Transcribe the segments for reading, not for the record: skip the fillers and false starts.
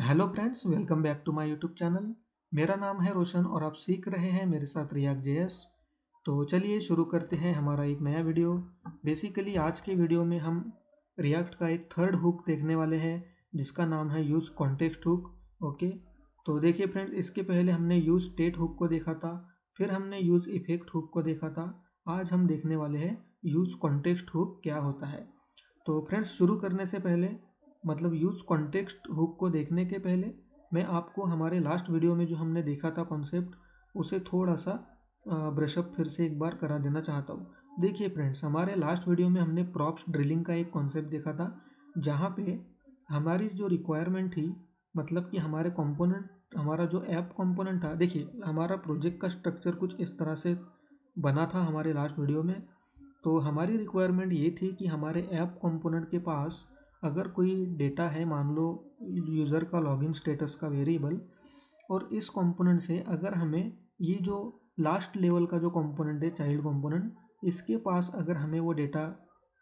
Hello friends, welcome back to my YouTube channel. मेरा नाम है रोशन और आप सीख रहे हैं मेरे साथ रिएक्ट जेएस। तो चलिए शुरू करते हैं हमारा एक नया वीडियो। बेसिकली आज के वीडियो में हम रिएक्ट का एक थर्ड हुक देखने वाले हैं जिसका नाम है यूज़ कॉन्टेक्स्ट हुक। ओके, तो देखिए फ्रेंड्स, इसके पहले हमने यूज़ स्टेट हुक को देखा था, फिर हमने यूज़ इफेक्ट हुक को देखा था। आज हम देखने वाले हैं यूज़ कॉन्टेक्स्ट हुक क्या होता है। तो फ्रेंड्स, शुरू करने से पहले मतलब यूज़ कॉन्टेक्स्ट हुक को देखने के पहले मैं आपको हमारे लास्ट वीडियो में जो हमने देखा था कॉन्सेप्ट, उसे थोड़ा सा ब्रशअप फिर से एक बार करा देना चाहता हूँ। देखिए फ्रेंड्स, हमारे लास्ट वीडियो में हमने प्रॉप्स ड्रिलिंग का एक कॉन्सेप्ट देखा था, जहाँ पे हमारी जो रिक्वायरमेंट थी, मतलब कि हमारे कंपोनेंट, हमारा जो ऐप कंपोनेंट था। देखिए, हमारा प्रोजेक्ट का स्ट्रक्चर कुछ इस तरह से बना था हमारे लास्ट वीडियो में। तो हमारी रिक्वायरमेंट ये थी कि हमारे ऐप कंपोनेंट के पास अगर कोई डेटा है, मान लो यूज़र का लॉगिन स्टेटस का वेरिएबल, और इस कंपोनेंट से अगर हमें ये जो लास्ट लेवल का जो कंपोनेंट है, चाइल्ड कंपोनेंट, इसके पास अगर हमें वो डेटा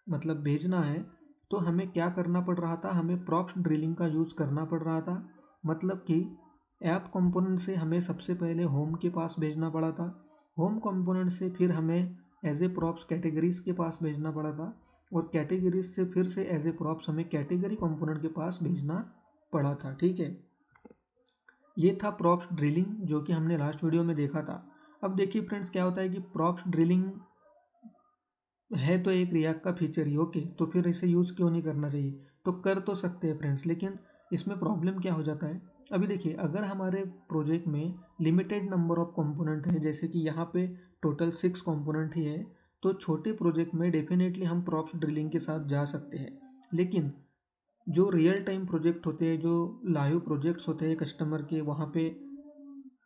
मतलब भेजना है, तो हमें क्या करना पड़ रहा था, हमें प्रॉप्स ड्रिलिंग का यूज़ करना पड़ रहा था। मतलब कि ऐप कंपोनेंट से हमें सबसे पहले होम के पास भेजना पड़ा था, होम कंपोनेंट से फिर हमें एज ए प्रॉप्स कैटेगरीज के पास भेजना पड़ा था, और कैटेगरीज से फिर से एज ए प्रॉप्स हमें कैटेगरी कंपोनेंट के पास भेजना पड़ा था। ठीक है, ये था प्रॉप्स ड्रिलिंग जो कि हमने लास्ट वीडियो में देखा था। अब देखिए फ्रेंड्स, क्या होता है कि प्रॉप्स ड्रिलिंग है तो एक रिएक्ट का फीचर ही, ओके, तो फिर इसे यूज़ क्यों नहीं करना चाहिए। तो कर तो सकते हैं फ्रेंड्स, लेकिन इसमें प्रॉब्लम क्या हो जाता है। अभी देखिए, अगर हमारे प्रोजेक्ट में लिमिटेड नंबर ऑफ कंपोनेंट है, जैसे कि यहाँ पे टोटल 6 कंपोनेंट ही है, तो छोटे प्रोजेक्ट में डेफिनेटली हम प्रॉप्स ड्रिलिंग के साथ जा सकते हैं। लेकिन जो रियल टाइम प्रोजेक्ट होते हैं, जो लाइव प्रोजेक्ट्स होते हैं कस्टमर के, वहाँ पे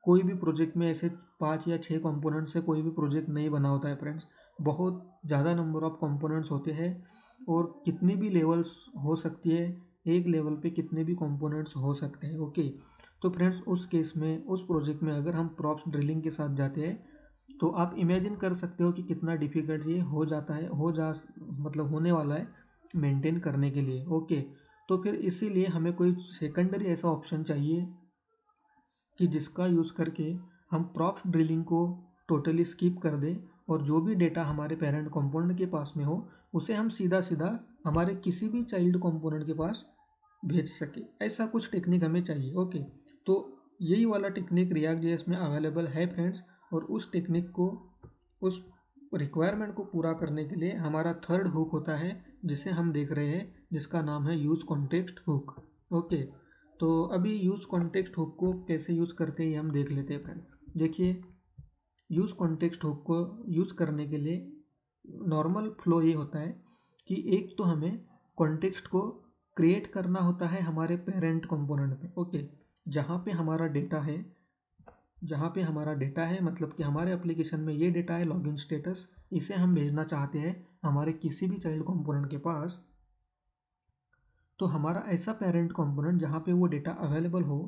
कोई भी प्रोजेक्ट में ऐसे 5 या 6 कंपोनेंट से कोई भी प्रोजेक्ट नहीं बना होता है फ्रेंड्स। बहुत ज़्यादा नंबर ऑफ कंपोनेंट्स होते हैं, और कितनी भी लेवल्स हो सकती है, एक लेवल पे कितने भी कंपोनेंट्स हो सकते हैं। ओके, तो फ्रेंड्स, उस केस में, उस प्रोजेक्ट में अगर हम प्रॉप्स ड्रिलिंग के साथ जाते हैं, तो आप इमेजिन कर सकते हो कि कितना डिफ़िकल्ट ये हो जाता है, मतलब होने वाला है मेंटेन करने के लिए। ओके, तो फिर इसीलिए हमें कोई सेकेंडरी ऐसा ऑप्शन चाहिए कि जिसका यूज़ करके हम प्रॉप्स ड्रिलिंग को टोटली स्किप कर दें, और जो भी डेटा हमारे पेरेंट कंपोनेंट के पास में हो, उसे हम सीधा सीधा हमारे किसी भी चाइल्ड कंपोनेंट के पास भेज सके। ऐसा कुछ टेक्निक हमें चाहिए। ओके, तो यही वाला टेक्निक रिएक्ट जेएस में अवेलेबल है फ्रेंड्स, और उस टेक्निक को, उस रिक्वायरमेंट को पूरा करने के लिए हमारा थर्ड हुक होता है, जिसे हम देख रहे हैं, जिसका नाम है यूज़ कॉन्टेक्स्ट हुक। ओके, तो अभी यूज़ कॉन्टेक्स्ट हुक को कैसे यूज़ करते हैं ये हम देख लेते हैं फ्रेंड। देखिए, यूज़ कॉन्टेक्स्ट हुक को यूज़ करने के लिए नॉर्मल फ्लो ये होता है कि एक तो हमें कॉन्टेक्स्ट को क्रिएट करना होता है हमारे पेरेंट कंपोनेंट में। ओके, जहाँ पे हमारा डेटा है, जहाँ पे हमारा डेटा है, मतलब कि हमारे एप्लीकेशन में ये डेटा है लॉगिन स्टेटस, इसे हम भेजना चाहते हैं हमारे किसी भी चाइल्ड कंपोनेंट के पास। तो हमारा ऐसा पेरेंट कंपोनेंट जहाँ पे वो डेटा अवेलेबल हो,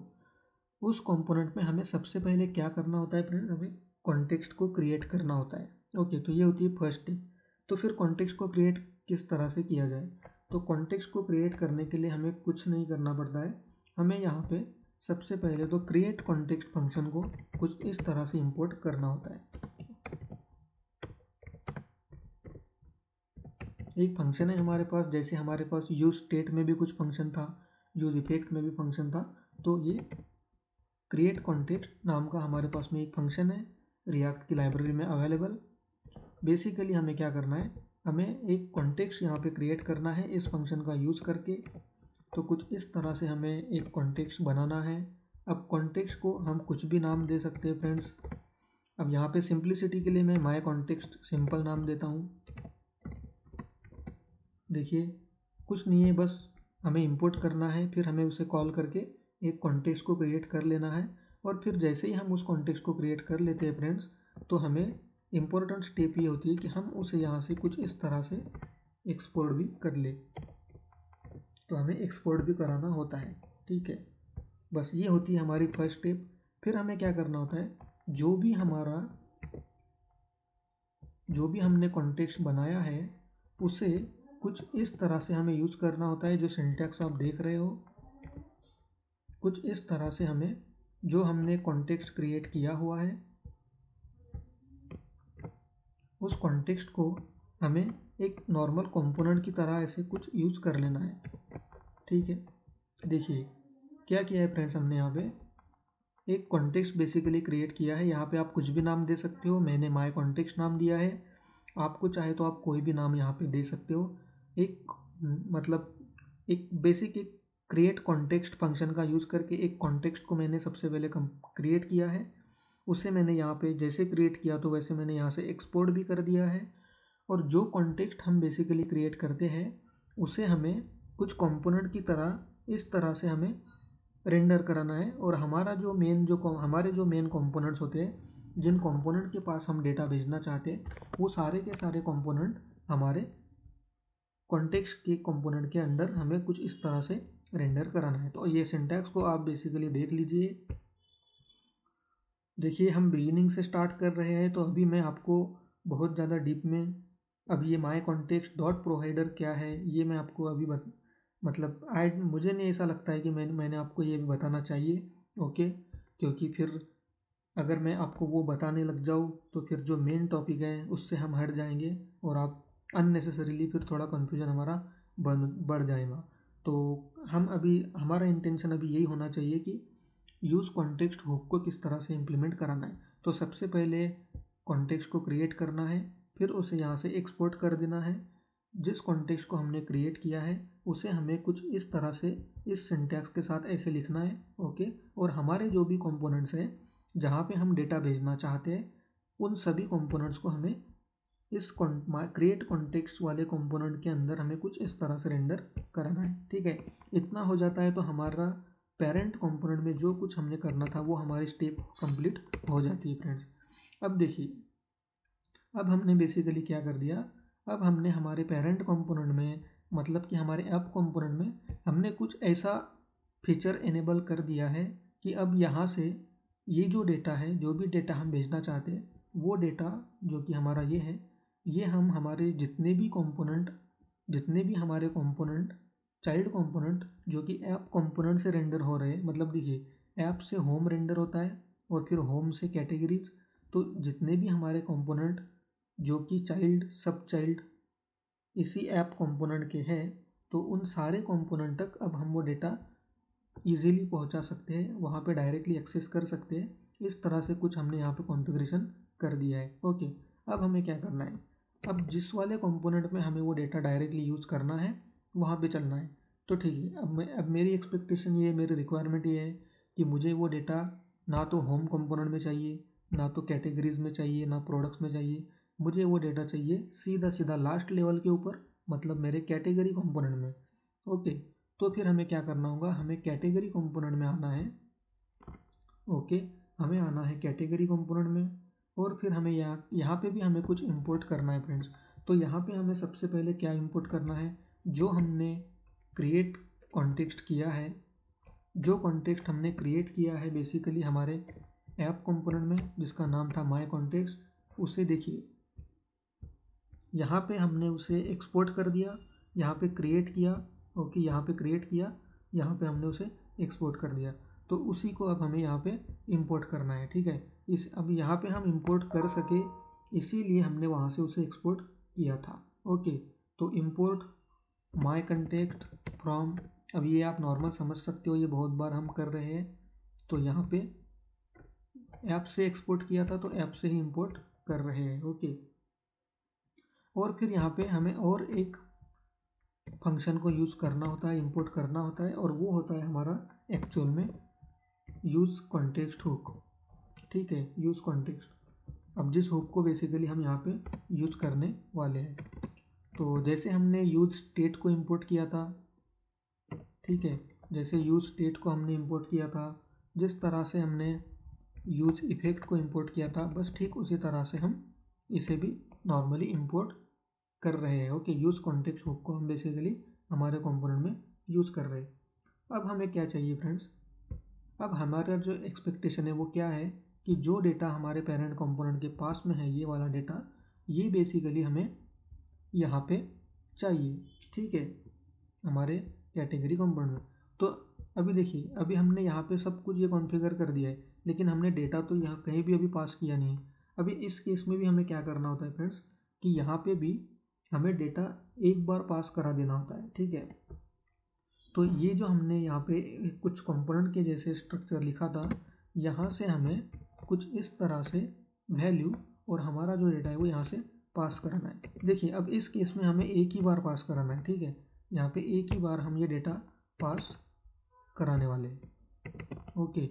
उस कंपोनेंट में हमें सबसे पहले क्या करना होता है फ्रेंड्स, हमें कॉन्टेक्स्ट को क्रिएट करना होता है। ओके, तो ये होती है फर्स्ट स्टेप। तो फिर कॉन्टेक्स्ट को क्रिएट किस तरह से किया जाए, तो कॉन्टेक्स्ट को क्रिएट करने के लिए हमें कुछ नहीं करना पड़ता है। हमें यहाँ पे सबसे पहले तो क्रिएट कॉन्टेक्स्ट फंक्शन को कुछ इस तरह से इंपोर्ट करना होता है। एक फंक्शन है हमारे पास, जैसे हमारे पास यूज स्टेट में भी कुछ फंक्शन था, यूज इफेक्ट में भी फंक्शन था, तो ये क्रिएट कॉन्टेक्स्ट नाम का हमारे पास में एक फंक्शन है रिएक्ट की लाइब्रेरी में अवेलेबल। बेसिकली हमें क्या करना है, हमें एक कॉन्टेक्स्ट यहाँ पे क्रिएट करना है इस फंक्शन का यूज़ करके। तो कुछ इस तरह से हमें एक कॉन्टेक्स्ट बनाना है। अब कॉन्टेक्स्ट को हम कुछ भी नाम दे सकते हैं फ्रेंड्स। अब यहाँ पे सिंप्लिसिटी के लिए मैं माय कॉन्टेक्स्ट सिंपल नाम देता हूँ। देखिए, कुछ नहीं है, बस हमें इंपोर्ट करना है, फिर हमें उसे कॉल करके एक कॉन्टेक्स्ट को क्रिएट कर लेना है। और फिर जैसे ही हम उस कॉन्टेक्स्ट को क्रिएट कर लेते हैं फ्रेंड्स, तो हमें इम्पोर्टेंट स्टेप ये होती है कि हम उसे यहाँ से कुछ इस तरह से एक्सपोर्ट भी कर ले। तो हमें एक्सपोर्ट भी कराना होता है। ठीक है, बस ये होती है हमारी फर्स्ट स्टेप। फिर हमें क्या करना होता है, जो भी हमने कॉन्टेक्स्ट बनाया है, उसे कुछ इस तरह से हमें यूज़ करना होता है, जो सिंटैक्स आप देख रहे हो। कुछ इस तरह से हमें जो हमने कॉन्टेक्स्ट क्रिएट किया हुआ है उस कॉन्टेक्स्ट को हमें एक नॉर्मल कंपोनेंट की तरह ऐसे कुछ यूज कर लेना है। ठीक है, देखिए क्या किया है फ्रेंड्स, हमने यहाँ पे एक कॉन्टेक्स्ट बेसिकली क्रिएट किया है। यहाँ पे आप कुछ भी नाम दे सकते हो, मैंने माय कॉन्टेक्स्ट नाम दिया है। आपको चाहे तो आप कोई भी नाम यहाँ पे दे सकते हो। एक मतलब एक बेसिक एक क्रिएट कॉन्टेक्स्ट फंक्शन का यूज़ करके एक कॉन्टेक्स्ट को मैंने सबसे पहले क्रिएट किया है। उसे मैंने यहाँ पे जैसे क्रिएट किया तो वैसे मैंने यहाँ से एक्सपोर्ट भी कर दिया है। और जो कॉन्टेक्स्ट हम बेसिकली क्रिएट करते हैं उसे हमें कुछ कंपोनेंट की तरह इस तरह से हमें रेंडर कराना है। और हमारे जो मेन कंपोनेंट्स होते हैं, जिन कंपोनेंट के पास हम डेटा भेजना चाहते हैं, वो सारे के सारे कंपोनेंट हमारे कॉन्टेक्स्ट के कंपोनेंट के अंदर हमें कुछ इस तरह से रेंडर कराना है। तो ये सिंटैक्स को आप बेसिकली देख लीजिए। देखिए हम बिगिनिंग से स्टार्ट कर रहे हैं, तो अभी मैं आपको बहुत ज़्यादा डीप में अब ये माई कॉन्टेक्स्ट डॉट प्रोवाइडर क्या है ये मैं आपको अभी मुझे नहीं ऐसा लगता है कि मैंने आपको ये भी बताना चाहिए। ओके, क्योंकि फिर अगर मैं आपको वो बताने लग जाऊँ तो फिर जो मेन टॉपिक है उससे हम हट जाएंगे और आप अननेसेसरीली फिर थोड़ा कन्फ्यूजन हमारा बढ़ जाएगा। तो हमारा इंटेंशन अभी यही होना चाहिए कि यूज़ कॉन्टेक्स्ट हुक को किस तरह से इम्प्लीमेंट कराना है। तो सबसे पहले कॉन्टेक्स्ट को क्रिएट करना है, फिर उसे यहाँ से एक्सपोर्ट कर देना है। जिस कॉन्टेक्स्ट को हमने क्रिएट किया है उसे हमें कुछ इस तरह से इस सिंटैक्स के साथ ऐसे लिखना है। ओके, और हमारे जो भी कंपोनेंट्स हैं जहाँ पे हम डेटा भेजना चाहते हैं उन सभी कंपोनेंट्स को हमें इस क्रिएट कॉन्टेक्स्ट वाले कंपोनेंट के अंदर हमें कुछ इस तरह से रेंडर करना है। ठीक है, इतना हो जाता है तो हमारा पेरेंट कंपोनेंट में जो कुछ हमने करना था वो हमारी स्टेप कंप्लीट हो जाती है फ्रेंड्स। अब देखिए, अब हमने बेसिकली क्या कर दिया, अब हमने हमारे पेरेंट कंपोनेंट में मतलब कि हमारे ऐप कंपोनेंट में हमने कुछ ऐसा फीचर इनेबल कर दिया है कि अब यहाँ से ये जो डेटा है, जो भी डेटा हम भेजना चाहते हैं, वो डेटा जो कि हमारा ये है, ये हम हमारे जितने भी हमारे कंपोनेंट चाइल्ड कंपोनेंट जो कि ऐप कंपोनेंट से रेंडर हो रहे हैं, मतलब देखिए ऐप से होम रेंडर होता है और फिर होम से कैटेगरीज, तो जितने भी हमारे कंपोनेंट जो कि चाइल्ड सब चाइल्ड इसी ऐप कंपोनेंट के हैं, तो उन सारे कंपोनेंट तक अब हम वो डेटा इजीली पहुंचा सकते हैं, वहाँ पे डायरेक्टली एक्सेस कर सकते हैं। इस तरह से कुछ हमने यहाँ पे कॉन्फ़िगरेशन कर दिया है। ओके, अब हमें क्या करना है, अब जिस वाले कंपोनेंट में हमें वो डेटा डायरेक्टली यूज़ करना है वहाँ पे चलना है। तो ठीक है, अब मेरी एक्सपेक्टेशन ये, मेरी रिक्वायरमेंट ये है कि मुझे वो डेटा ना तो होम कंपोनेंट में चाहिए, ना तो कैटेगरीज में चाहिए, ना प्रोडक्ट्स में चाहिए। मुझे वो डेटा चाहिए सीधा सीधा लास्ट लेवल के ऊपर, मतलब मेरे कैटेगरी कंपोनेंट में। ओके, तो फिर हमें क्या करना होगा, हमें कैटेगरी कंपोनेंट में आना है। ओके, हमें आना है कैटेगरी कंपोनेंट में और फिर हमें यहाँ पे भी हमें कुछ इंपोर्ट करना है फ्रेंड्स। तो यहाँ पे हमें सबसे पहले क्या इंपोर्ट करना है, जो हमने क्रिएट कॉन्टेक्स्ट किया है, जो कॉन्टेक्स्ट हमने क्रिएट किया है बेसिकली हमारे ऐप कंपोनेंट में जिसका नाम था माय कॉन्टेक्स्ट, उसे देखिए यहाँ पे हमने उसे एक्सपोर्ट कर दिया, यहाँ पे क्रिएट किया। ओके, यहाँ पे क्रिएट किया, यहाँ पे हमने उसे एक्सपोर्ट कर दिया। तो उसी को अब हमें यहाँ पे इंपोर्ट करना है। ठीक है, अब यहाँ पे हम इंपोर्ट कर सके इसीलिए हमने वहाँ से उसे एक्सपोर्ट किया था। ओके, तो इंपोर्ट माय कॉन्टेक्स्ट फ्रॉम, अब ये आप नॉर्मल समझ सकते हो, ये बहुत बार हम कर रहे हैं। तो यहाँ पे ऐप से एक्सपोर्ट किया था तो ऐप से ही इंपोर्ट कर रहे हैं। ओके, और फिर यहाँ पे हमें और एक फंक्शन को यूज़ करना होता है, इंपोर्ट करना होता है, और वो होता है हमारा एक्चुअल में यूज़ कॉन्टेक्स्ट हुक। ठीक है, यूज़ कॉन्टेक्स्ट, अब जिस हुक को बेसिकली हम यहाँ पे यूज़ करने वाले हैं। तो जैसे हमने यूज़ स्टेट को इंपोर्ट किया था, ठीक है, जैसे यूज़ स्टेट को हमने इंपोर्ट किया था, जिस तरह से हमने यूज़ इफेक्ट को इंपोर्ट किया था, बस ठीक उसी तरह से हम इसे भी नॉर्मली इंपोर्ट कर रहे हैं। ओके, यूज़ कॉन्टेक्स्ट हुक को हम बेसिकली हमारे कंपोनेंट में यूज़ कर रहे हैं। अब हमें क्या चाहिए फ्रेंड्स, अब हमारा जो एक्सपेक्टेशन है वो क्या है कि जो डेटा हमारे पेरेंट कंपोनेंट के पास में है, ये वाला डेटा, ये बेसिकली हमें यहाँ पे चाहिए। ठीक है, हमारे कैटेगरी कंपोनेंट में। तो अभी देखिए, अभी हमने यहाँ पे सब कुछ ये कॉन्फ़िगर कर दिया है, लेकिन हमने डेटा तो यहाँ कहीं भी अभी पास किया नहीं है। अभी इस केस में भी हमें क्या करना होता है फ्रेंड्स, कि यहाँ पे भी हमें डेटा एक बार पास करा देना होता है, ठीक है। तो ये जो हमने यहाँ पे कुछ कंपोनेंट के जैसे स्ट्रक्चर लिखा था, यहाँ से हमें कुछ इस तरह से वैल्यू और हमारा जो डेटा है वो यहाँ से पास कराना है। देखिए, अब इस केस में हमें एक ही बार पास कराना है, ठीक है। यहाँ पे एक ही बार हम ये डेटा पास कराने वाले हैं। ओके,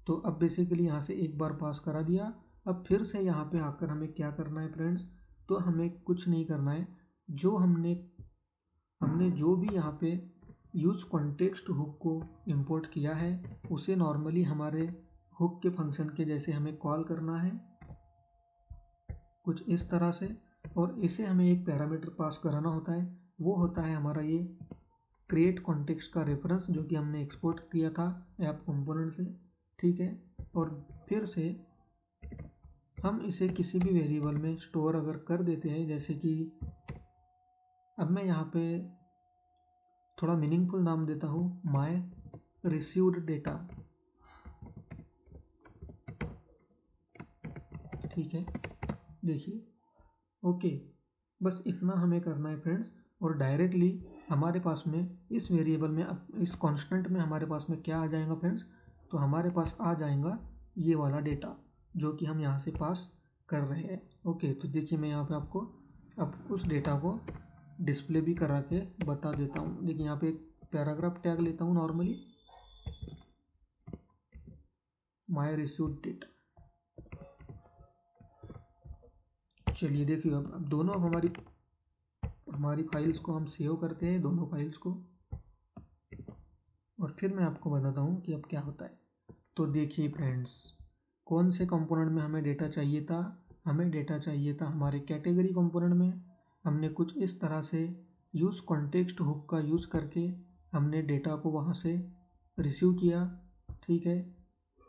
तो अब बेसिकली यहाँ से एक बार पास करा दिया। अब फिर से यहाँ पे आकर हमें क्या करना है फ्रेंड्स, तो हमें कुछ नहीं करना है। जो हमने जो भी यहाँ पे यूज कॉन्टेक्स्ट हुक को इंपोर्ट किया है, उसे नॉर्मली हमारे हुक के फंक्शन के जैसे हमें कॉल करना है कुछ इस तरह से, और इसे हमें एक पैरामीटर पास कराना होता है। वो होता है हमारा ये क्रिएट कॉन्टेक्स्ट का रेफरेंस, जो कि हमने एक्सपोर्ट किया था ऐप कंपोनेंट से, ठीक है। और फिर से हम इसे किसी भी वेरिएबल में स्टोर अगर कर देते हैं, जैसे कि अब मैं यहाँ पे थोड़ा मीनिंगफुल नाम देता हूँ, माय रिसीव्ड डेटा, ठीक है। देखिए, ओके, बस इतना हमें करना है फ्रेंड्स। और डायरेक्टली हमारे पास में इस वेरिएबल में, इस कांस्टेंट में हमारे पास में क्या आ जाएगा फ्रेंड्स, तो हमारे पास आ जाएगा ये वाला डेटा जो कि हम यहाँ से पास कर रहे हैं। ओके, तो देखिए मैं यहाँ पे आपको अब उस डेटा को डिस्प्ले भी करा के बता देता हूँ। देखिए यहाँ पे एक पैराग्राफ टैग लेता हूँ नॉर्मली, माय रिसीव्ड डेटा। चलिए देखिए, अब दोनों हमारी फाइल्स को हम सेव करते हैं, दोनों फाइल्स को, और फिर मैं आपको बताता हूँ कि अब क्या होता है। तो देखिए फ्रेंड्स, कौन से कंपोनेंट में हमें डेटा चाहिए था, हमें डेटा चाहिए था हमारे कैटेगरी कंपोनेंट में। हमने कुछ इस तरह से यूज़ कॉन्टेक्स्ट हुक का यूज़ करके हमने डेटा को वहाँ से रिसीव किया, ठीक है।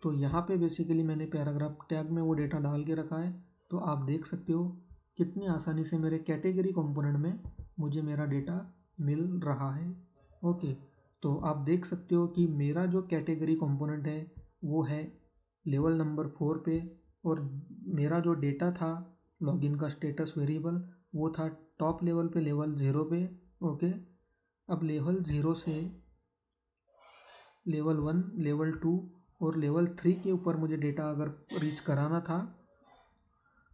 तो यहाँ पे बेसिकली मैंने पैराग्राफ टैग में वो डेटा डाल के रखा है। तो आप देख सकते हो कितनी आसानी से मेरे कैटेगरी कंपोनेंट में मुझे मेरा डेटा मिल रहा है। ओके, तो आप देख सकते हो कि मेरा जो कैटेगरी कंपोनेंट है वो है लेवल नंबर 4 पे, और मेरा जो डेटा था लॉगिन का स्टेटस वेरिएबल वो था टॉप लेवल पे, लेवल 0 पे। ओके, अब लेवल 0 से लेवल 1, लेवल 2 और लेवल 3 के ऊपर मुझे डेटा अगर रीच कराना था,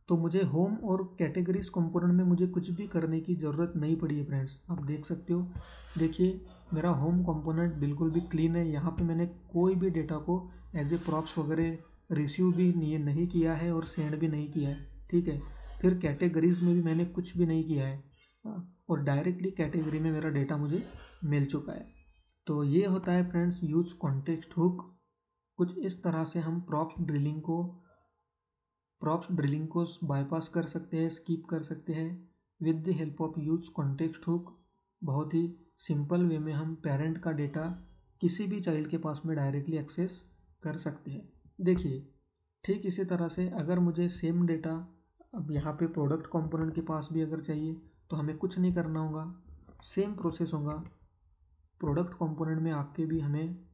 तो मुझे होम और कैटेगरीज कंपोनेंट में मुझे कुछ भी करने की ज़रूरत नहीं पड़ी है फ्रेंड्स। आप देख सकते हो, देखिए मेरा होम कंपोनेंट बिल्कुल भी क्लीन है। यहाँ पे मैंने कोई भी डेटा को एज ए प्रॉप्स वगैरह रिसीव भी नहीं किया है और सेंड भी नहीं किया है, ठीक है। फिर कैटेगरीज में भी मैंने कुछ भी नहीं किया है, और डायरेक्टली कैटेगरी में मेरा डेटा मुझे मिल चुका है। तो ये होता है फ्रेंड्स यूज कॉन्टेक्स्ट हुक। कुछ इस तरह से हम प्रॉप्स ड्रिलिंग को बाईपास कर सकते हैं, स्किप कर सकते हैं with the help of use context hook. बहुत ही सिंपल वे में हम पेरेंट का डेटा किसी भी चाइल्ड के पास में डायरेक्टली एक्सेस कर सकते हैं। देखिए, ठीक इसी तरह से अगर मुझे सेम डेटा अब यहाँ पे प्रोडक्ट कंपोनेंट के पास भी अगर चाहिए, तो हमें कुछ नहीं करना होगा, सेम प्रोसेस होगा। प्रोडक्ट कंपोनेंट में आके भी हमें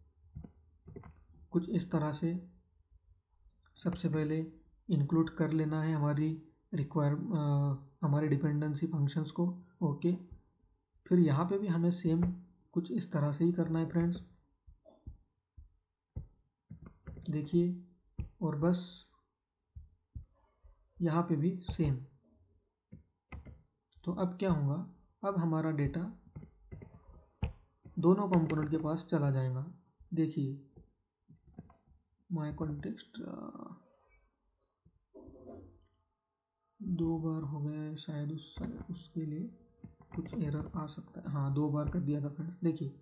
कुछ इस तरह से सबसे पहले इंक्लूड कर लेना है हमारी डिपेंडेंसी फंक्शंस को। ओके, फिर यहाँ पे भी हमें सेम कुछ इस तरह से ही करना है फ्रेंड्स, देखिए। और बस यहाँ पे भी सेम। तो अब क्या होगा, अब हमारा डेटा दोनों कंपोनेंट के पास चला जाएगा। देखिए माय कॉन्टेक्स्ट 2 बार हो गया है शायद, उसके लिए कुछ एरर आ सकता है। हाँ, 2 बार कर दिया था फ्रेंड्स। देखिए,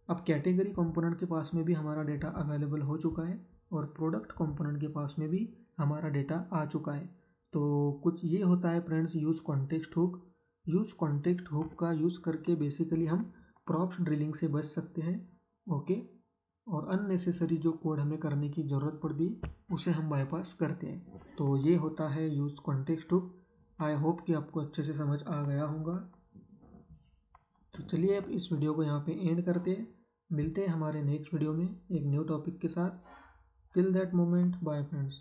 अब कैटेगरी कंपोनेंट के पास में भी हमारा डेटा अवेलेबल हो चुका है, और प्रोडक्ट कंपोनेंट के पास में भी हमारा डेटा आ चुका है। तो कुछ ये होता है friends use context hook. Use context hook का यूज़ करके बेसिकली हम प्रॉप्स ड्रिलिंग से बच सकते हैं। ओके, और अननेसेसरी जो कोड हमें करने की ज़रूरत पड़ती उसे हम बाईपास करते हैं। तो ये होता है use context hook. I hope कि आपको अच्छे से समझ आ गया होगा। तो चलिए अब इस वीडियो को यहाँ पे एंड करते हैं। मिलते हैं हमारे नेक्स्ट वीडियो में एक न्यू टॉपिक के साथ। Till that moment, bye friends.